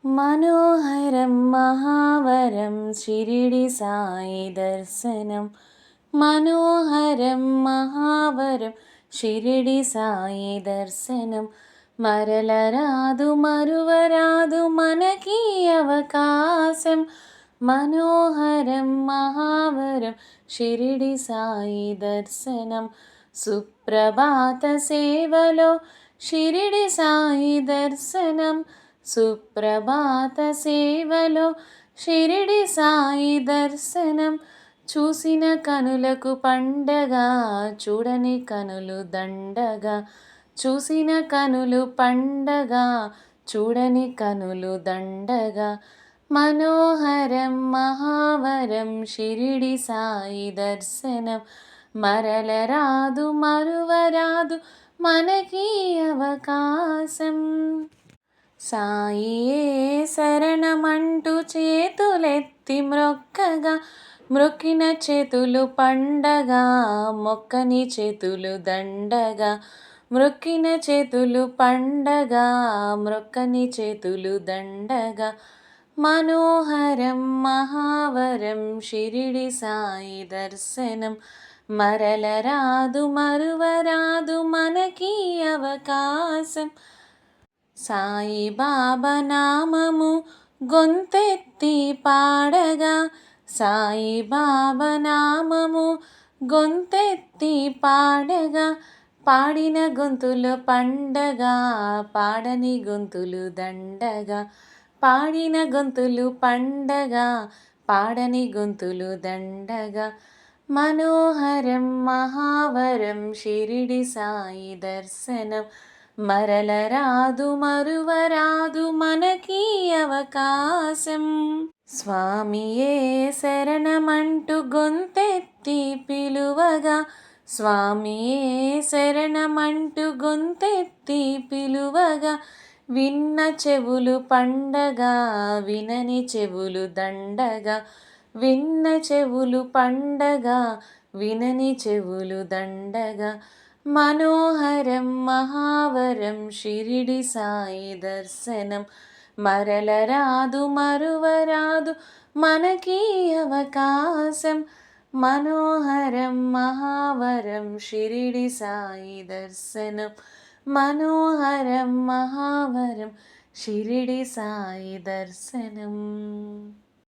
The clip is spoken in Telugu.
మనోహరం మహావరం షిరిడి సాయి దర్శనం. మనోహరం మహావరం షిరిడి సాయి దర్శనం. మరలరాదు మరువరాదు మనకి అవకాశం. మనోహరం మహావరం షిరిడి సాయి దర్శనం. సుప్రభాత సేవలో షిరిడి సాయి దర్శనం. సుప్రభాత సేవలో షిరిడి సాయి దర్శనం. చూసిన కనులకు పండగ, చూడని కనులు దండగా. చూసిన కనులు పండగ, చూడని కనులు దండగా. మనోహరం మహావరం షిరిడి సాయి దర్శనం. మరలరాదు మరువరాదు మనకి అవకాశం. సాయియే శరణమంటూ చేతులెత్తి మ్రొక్కగా. మ్రొక్కిన చేతులు పండగా, మొక్కని చేతులు దండగా. మ్రొక్కిన చేతులు పండగా, మ్రొక్కని చేతులు దండగా. మనోహరం మహావరం షిరిడి సాయి దర్శనం. మరలరాదు మరువరాదు మనకి అవకాశం. సాయిబాబా నామము గొంతెత్తి పాడగా. సాయిబాబా నామము గొంతెత్తి పాడగా. పాడిన గొంతులు పండగా, పాడని గొంతులు దండగా. పాడిన గొంతులు పండగా, పాడని గొంతులు దండగా. మనోహరం మహావరం షిరిడి సాయి దర్శనం. మరలరాదు మరువరాదు మనకి అవకాశం. స్వామియే శరణమంటూ గొంతెత్తి పిలువగా. స్వామియే శరణమంటూ గొంతెత్తి పిలువగా. విన్న చెవులు పండగా, వినని చెవులు దండగా. విన్న చెవులు పండగా, వినని చెవులు దండగా. మనోహరం మహావరం షిరిడి సాయి దర్శనం. మరలరాదు మరువరాదు మనకి అవకాశం. మనోహరం మహావరం షిరిడి సాయి దర్శనం. మనోహరం మహావరం షిరిడి సాయి దర్శనం.